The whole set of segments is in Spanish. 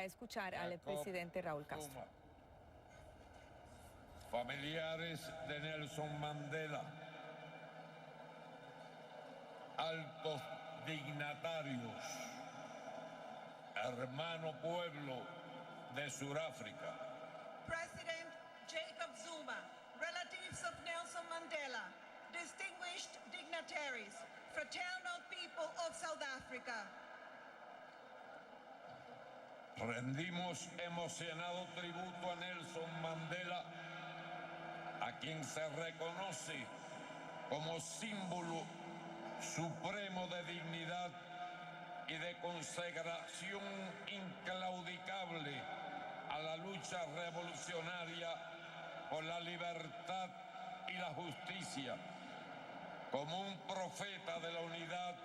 a escuchar al presidente Raúl Castro. Familiares de Nelson Mandela, altos dignatarios, hermano pueblo de Sudáfrica. President Jacob Zuma, relatives of Nelson Mandela, distinguished dignitaries, fraternal people of South Africa. Rendimos emocionado tributo a Nelson Mandela, a quien se reconoce como símbolo supremo de dignidad y de consagración inclaudicable a la lucha revolucionaria por la libertad y la justicia, como un profeta de la unidad,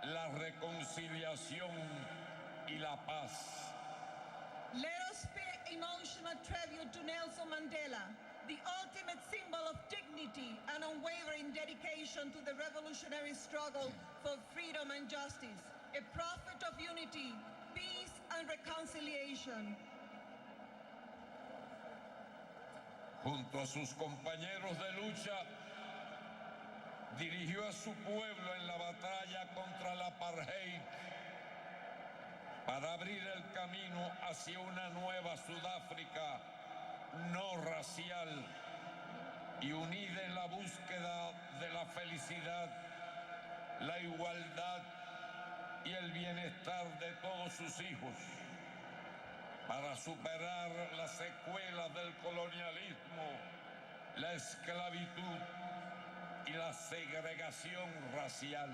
la reconciliación y la paz. Let us pay emotional tribute to Nelson Mandela, the ultimate symbol of dignity and unwavering dedication to the revolutionary struggle for freedom and justice, a prophet of unity, peace and reconciliation. Junto a sus compañeros de lucha, dirigió a su pueblo en la batalla contra la apartheid para abrir el camino hacia una nueva Sudáfrica no racial y unida en la búsqueda de la felicidad, la igualdad y el bienestar de todos sus hijos, para superar las secuelas del colonialismo, la esclavitud y la segregación racial.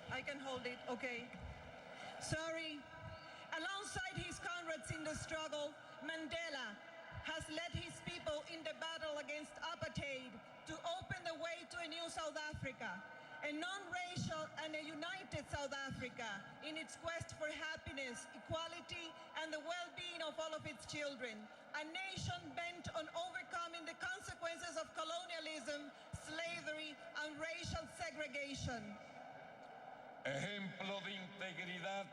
I can hold it, okay. Sorry. Alongside his comrades in the struggle, Mandela has led his people in the battle against apartheid to open the way to a new South Africa, a non-racial and a united South Africa in its quest for happiness, equality, and the well-being of all of its children. A nation bent on overcoming the consequences of colonialism, slavery, and racial segregation. Ejemplo de integridad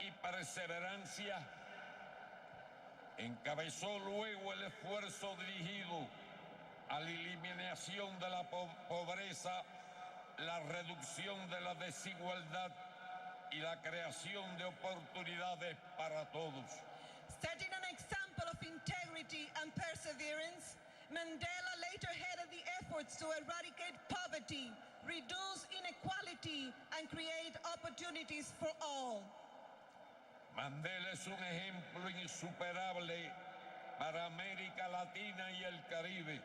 y perseverancia, encabezó luego el esfuerzo dirigido a la eliminación de la pobreza, la reducción de la desigualdad y la creación de oportunidades para todos. Setting an example of integrity and perseverance, Mandela later headed the efforts to eradicate poverty, reduce inequality, and create opportunities for all. Mandela es un ejemplo insuperable para América Latina y el Caribe,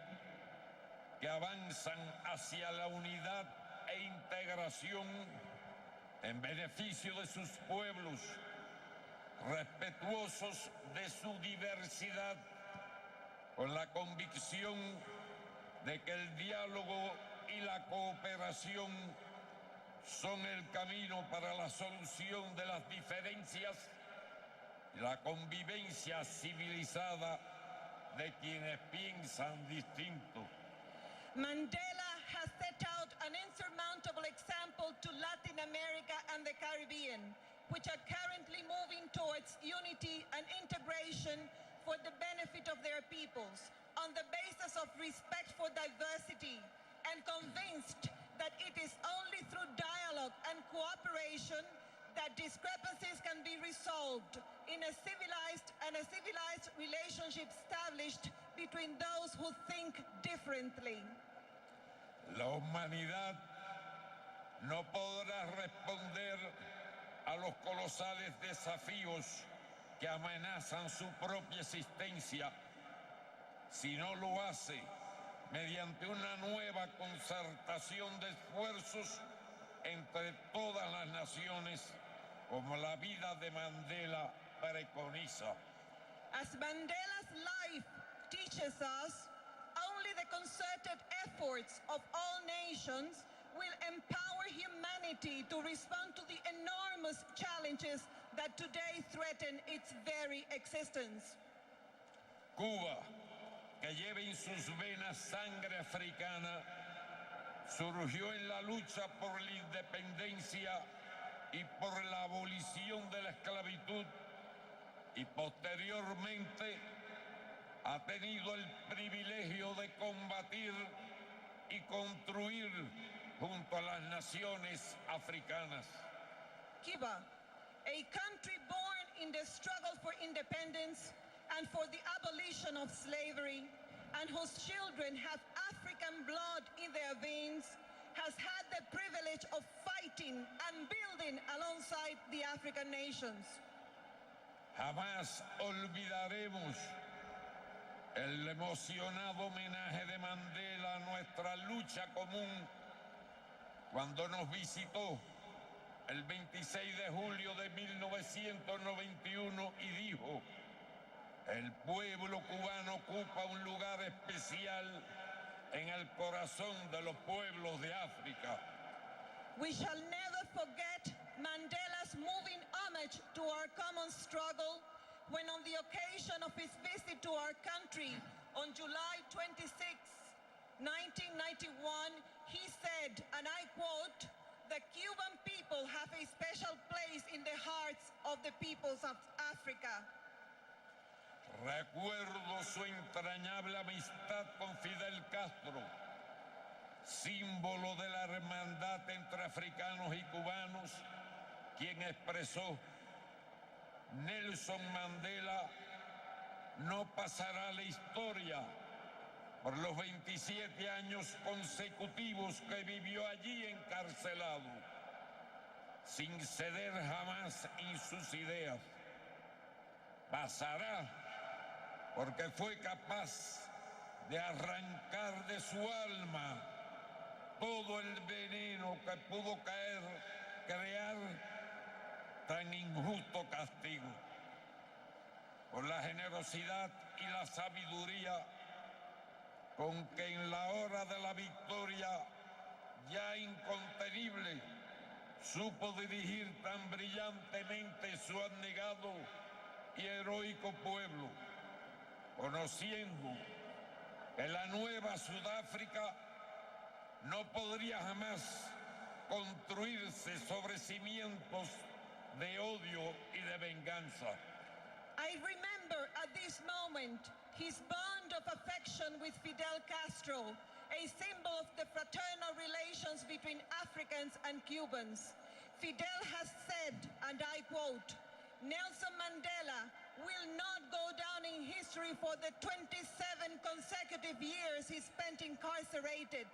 que avanzan hacia la unidad e integración en beneficio de sus pueblos, respetuosos de su diversidad, con la convicción de que el diálogo y la cooperación son el camino para la solución de las diferencias y la convivencia civilizada de quienes piensan distinto. Mandela has set out an insurmountable example to Latin America and the Caribbean, which are currently moving towards unity and integration for the benefit of their peoples, on the basis of respect for diversity, and convinced that it is only through dialogue and cooperation that discrepancies can be resolved in a civilized relationship established between those who think differently. La humanidad no podrá responder a los colosales desafíos que amenazan su propia existencia si no lo hace mediante una nueva concertación de esfuerzos entre todas las naciones, como la vida de Mandela preconiza. As Mandela's life teaches us, only the concerted efforts of all nations will empower humanity to respond to the enormous challenges that today threaten its very existence. Cuba, que lleva en sus venas sangre africana, surgió en la lucha por la independencia y por la abolición de la esclavitud, y posteriormente ha tenido el privilegio de combatir y construir junto a las naciones africanas. Cuba, a country born in the struggle for independence and for the abolition of slavery, and whose children have African blood in their veins, has had the privilege of fighting and building alongside the African nations. Jamás olvidaremos el emocionado homenaje de Mandela a nuestra lucha común cuando nos visitó el 26 de julio de 1991 y dijo: el pueblo cubano ocupa un lugar especial en el corazón de los pueblos de África. We shall never forget Mandela's moving homage to our common struggle when, on the occasion of his visit to our country on July 26, 1991, he said, and I quote, "The Cuban people have a special place in the hearts of the peoples of Africa." Recuerdo su entrañable amistad con Fidel Castro, símbolo de la hermandad entre africanos y cubanos, quien expresó: Nelson Mandela no pasará a la historia por los 27 años consecutivos que vivió allí encarcelado, sin ceder jamás en sus ideas. Pasará porque fue capaz de arrancar de su alma todo el veneno que pudo crear tan injusto castigo. Por la generosidad y la sabiduría con que en la hora de la victoria ya incontenible supo dirigir tan brillantemente su abnegado y heroico pueblo, conociendo que la nueva Sudáfrica no podría jamás construirse sobre cimientos de odio y de venganza. I remember at this moment his bond of affection with Fidel Castro, a symbol of the fraternal relations between Africans and Cubans. Fidel has said, and I quote, "Nelson Mandela will not go down in history for the 27 consecutive years he spent incarcerated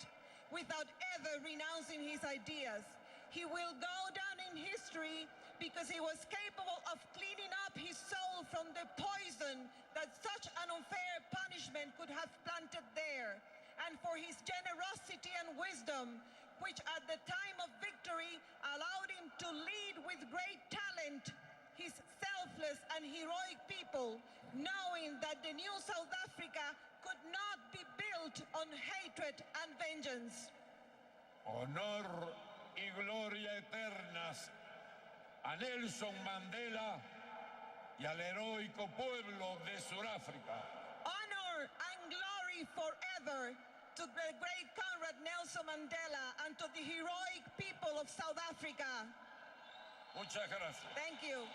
without ever renouncing his ideas. He will go down in history because he was capable of cleaning up his soul from the poison that such an unfair punishment could have planted there, and for his generosity and wisdom, which at the time of victory allowed him to lead with great talent his selfless and heroic people, knowing that the new South Africa could not be built on hatred and vengeance." Honor y gloria eternas a Nelson Mandela y al heroico pueblo de Sudáfrica. Honor and glory forever to the great comrade Nelson Mandela and to the heroic people of South Africa. Muchas gracias. Thank you.